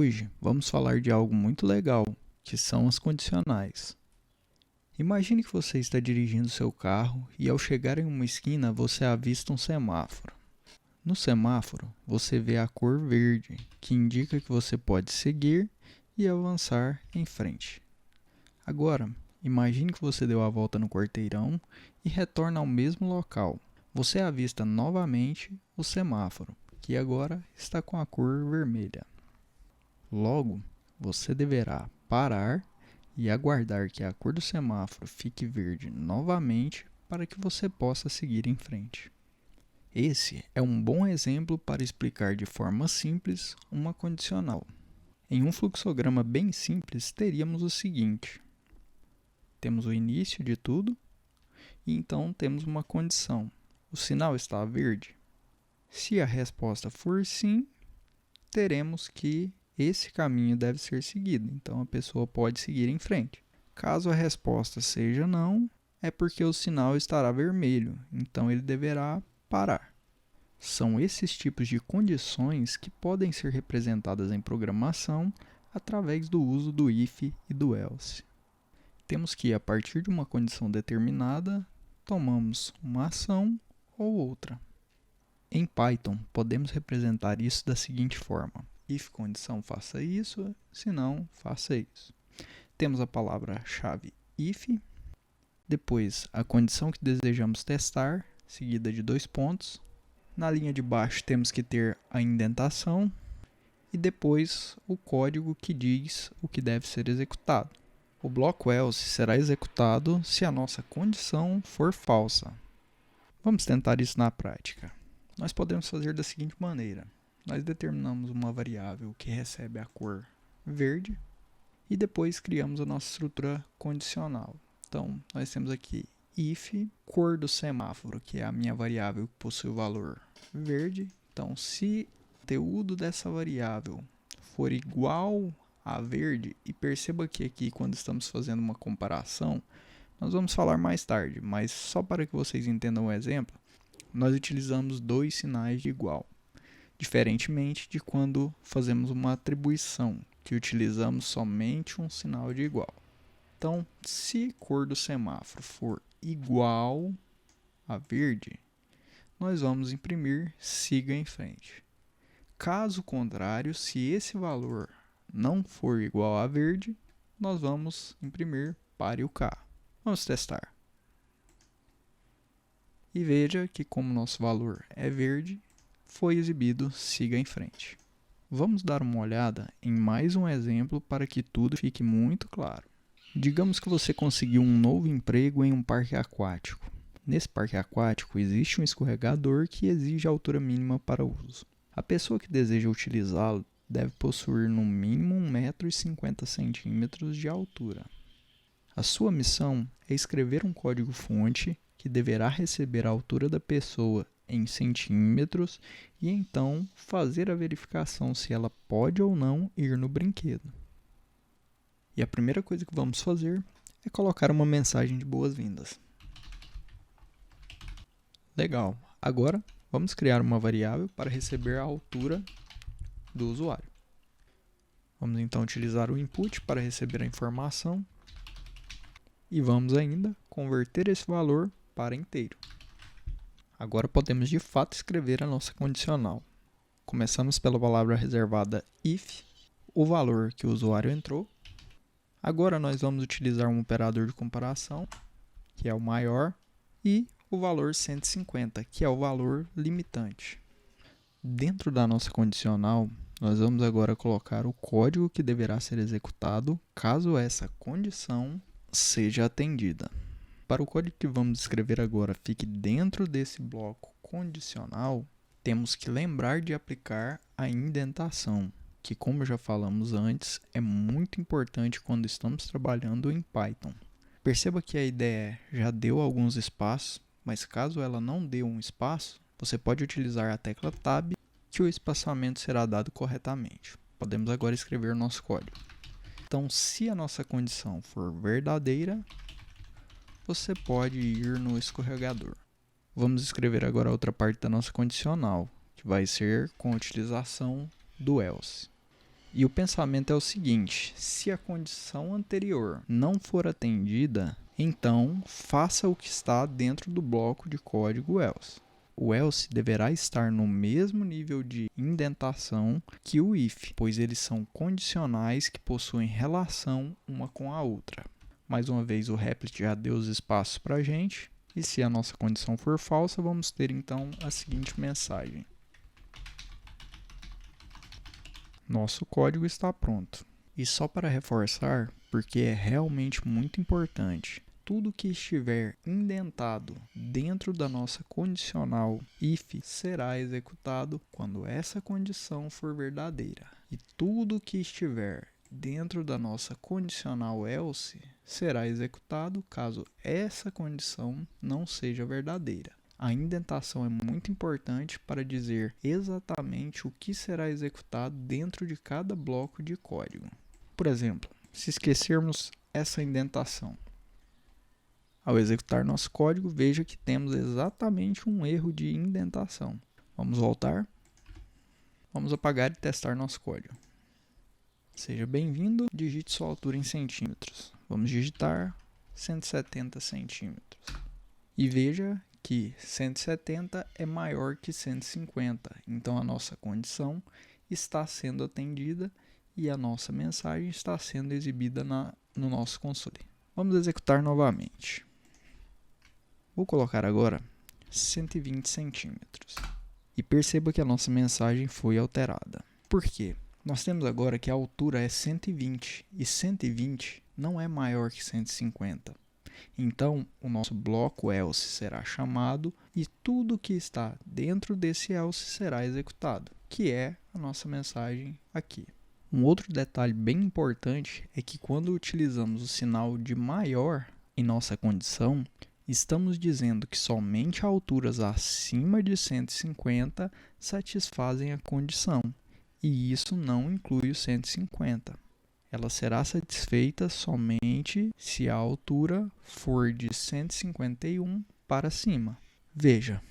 Hoje vamos falar de algo muito legal, que são as condicionais. Imagine que você está dirigindo seu carro e ao chegar em uma esquina você avista um semáforo. No semáforo você vê a cor verde, que indica que você pode seguir e avançar em frente. Agora, imagine que você deu a volta no quarteirão e retorna ao mesmo local. Você avista novamente o semáforo, que agora está com a cor vermelha. Logo, você deverá parar e aguardar que a cor do semáforo fique verde novamente para que você possa seguir em frente. Esse é um bom exemplo para explicar de forma simples uma condicional. Em um fluxograma bem simples, teríamos o seguinte: temos o início de tudo e então temos uma condição. O sinal está verde? Se a resposta for sim, teremos que esse caminho deve ser seguido, então a pessoa pode seguir em frente. Caso a resposta seja não, é porque o sinal estará vermelho, então ele deverá parar. São esses tipos de condições que podem ser representadas em programação através do uso do if e do else. Temos que, a partir de uma condição determinada, tomamos uma ação ou outra. Em Python, podemos representar isso da seguinte forma: if condição faça isso, se não, faça isso. Temos a palavra-chave if, depois a condição que desejamos testar, seguida de 2 pontos. Na linha de baixo temos que ter a indentação e depois o código que diz o que deve ser executado. O bloco else será executado se a nossa condição for falsa. Vamos tentar isso na prática. Nós podemos fazer da seguinte maneira: nós determinamos uma variável que recebe a cor verde e depois criamos a nossa estrutura condicional. Então, nós temos aqui if cor do semáforo, que é a minha variável que possui o valor verde. Então, se o conteúdo dessa variável for igual a verde, e perceba que aqui quando estamos fazendo uma comparação, nós vamos falar mais tarde, mas só para que vocês entendam o exemplo, nós utilizamos 2 sinais de igual, diferentemente de quando fazemos uma atribuição, que utilizamos somente um sinal de igual. Então, se a cor do semáforo for igual a verde, nós vamos imprimir siga em frente. Caso contrário, se esse valor não for igual a verde, nós vamos imprimir pare o carro. Vamos testar. E veja que, como nosso valor é verde, foi exibido siga em frente. Vamos dar uma olhada em mais um exemplo para que tudo fique muito claro. Digamos que você conseguiu um novo emprego em um parque aquático. Nesse parque aquático existe um escorregador que exige a altura mínima para uso. A pessoa que deseja utilizá-lo deve possuir no mínimo 1,50 m de altura. A sua missão é escrever um código-fonte que deverá receber a altura da pessoa em centímetros e então fazer a verificação se ela pode ou não ir no brinquedo. E a primeira coisa que vamos fazer é colocar uma mensagem de boas-vindas. Legal, agora vamos criar uma variável para receber a altura do usuário. Vamos então utilizar o input para receber a informação e vamos ainda converter esse valor para inteiro. Agora podemos de fato escrever a nossa condicional. Começamos pela palavra reservada if, o valor que o usuário entrou. Agora nós vamos utilizar um operador de comparação, que é o maior, e o valor 150, que é o valor limitante. Dentro da nossa condicional, nós vamos agora colocar o código que deverá ser executado caso essa condição seja atendida. Para o código que vamos escrever agora fique dentro desse bloco condicional, temos que lembrar de aplicar a indentação, que, como já falamos antes, é muito importante quando estamos trabalhando em Python. Perceba que a ideia já deu alguns espaços, mas caso ela não dê um espaço, você pode utilizar a tecla Tab, que o espaçamento será dado corretamente. Podemos agora escrever nosso código. Então, se a nossa condição for verdadeira, você pode ir no escorregador. Vamos escrever agora a outra parte da nossa condicional, que vai ser com a utilização do else. E o pensamento é o seguinte: se a condição anterior não for atendida, então faça o que está dentro do bloco de código else. O else deverá estar no mesmo nível de indentação que o if, pois eles são condicionais que possuem relação uma com a outra. Mais uma vez, o Replit já deu os espaços para a gente. E se a nossa condição for falsa, vamos ter então a seguinte mensagem: nosso código está pronto. E só para reforçar, porque é realmente muito importante, tudo que estiver indentado dentro da nossa condicional if será executado quando essa condição for verdadeira. E tudo que estiver dentro da nossa condicional else será executado caso essa condição não seja verdadeira. A indentação é muito importante para dizer exatamente o que será executado dentro de cada bloco de código. Por exemplo, se esquecermos essa indentação, ao executar nosso código, veja que temos exatamente um erro de indentação. Vamos voltar. Vamos apagar e testar nosso código. Seja bem-vindo, digite sua altura em centímetros. Vamos digitar 170 centímetros. E veja que 170 é maior que 150. Então a nossa condição está sendo atendida e a nossa mensagem está sendo exibida no nosso console. Vamos executar novamente. Vou colocar agora 120 centímetros. E perceba que a nossa mensagem foi alterada. Por quê? Nós temos agora que a altura é 120 e 120 não é maior que 150. Então, o nosso bloco else será chamado e tudo que está dentro desse else será executado, que é a nossa mensagem aqui. Um outro detalhe bem importante é que quando utilizamos o sinal de maior em nossa condição, estamos dizendo que somente alturas acima de 150 satisfazem a condição, e isso não inclui o 150. Ela será satisfeita somente se a altura for de 151 para cima. Veja,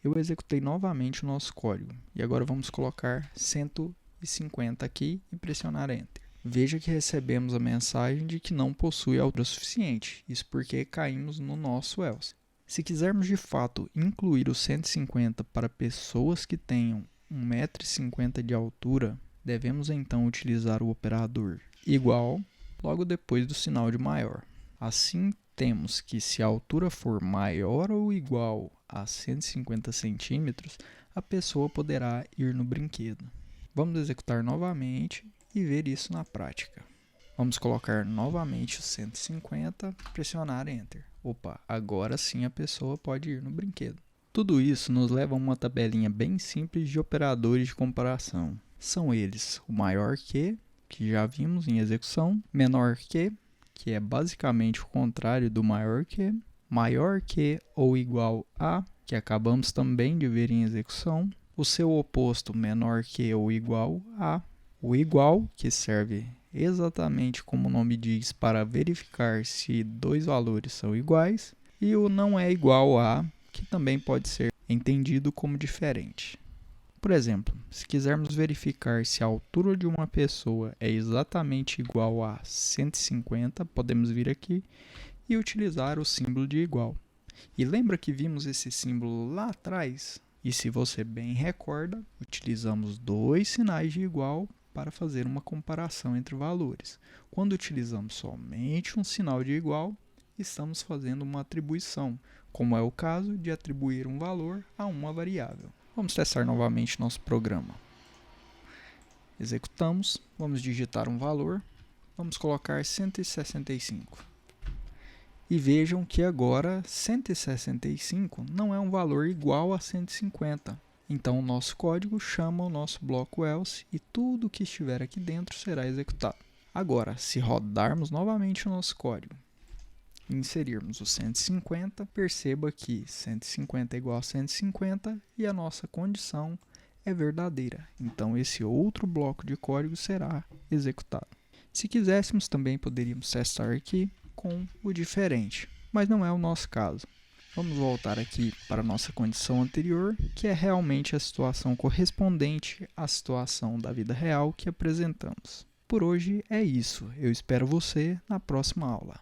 eu executei novamente o nosso código e agora vamos colocar 150 aqui e pressionar Enter. Veja que recebemos a mensagem de que não possui altura suficiente, isso porque caímos no nosso else. Se quisermos de fato incluir o 150 para pessoas que tenham 1,50 m de altura, devemos então utilizar o operador igual logo depois do sinal de maior. Assim, temos que se a altura for maior ou igual a 150 centímetros, a pessoa poderá ir no brinquedo. Vamos executar novamente e ver isso na prática. Vamos colocar novamente o 150, pressionar Enter. Opa, agora sim a pessoa pode ir no brinquedo. Tudo isso nos leva a uma tabelinha bem simples de operadores de comparação. São eles o maior que já vimos em execução, menor que é basicamente o contrário do maior que ou igual a, que acabamos também de ver em execução, o seu oposto menor que ou igual a, o igual, que serve exatamente como o nome diz para verificar se dois valores são iguais, e o não é igual a, que também pode ser entendido como diferente. Por exemplo, se quisermos verificar se a altura de uma pessoa é exatamente igual a 150, podemos vir aqui e utilizar o símbolo de igual. E lembra que vimos esse símbolo lá atrás? E se você bem recorda, utilizamos dois sinais de igual para fazer uma comparação entre valores. Quando utilizamos somente um sinal de igual, estamos fazendo uma atribuição, como é o caso de atribuir um valor a uma variável. Vamos testar novamente nosso programa. Executamos, vamos digitar um valor, vamos colocar 165. E vejam que agora 165 não é um valor igual a 150. Então o nosso código chama o nosso bloco else e tudo que estiver aqui dentro será executado. Agora, se rodarmos novamente o nosso código e inserirmos o 150, perceba que 150 é igual a 150 e a nossa condição é verdadeira. Então esse outro bloco de código será executado. Se quiséssemos, também poderíamos testar aqui com o diferente, mas não é o nosso caso. Vamos voltar aqui para a nossa condição anterior, que é realmente a situação correspondente à situação da vida real que apresentamos. Por hoje é isso. Eu espero você na próxima aula.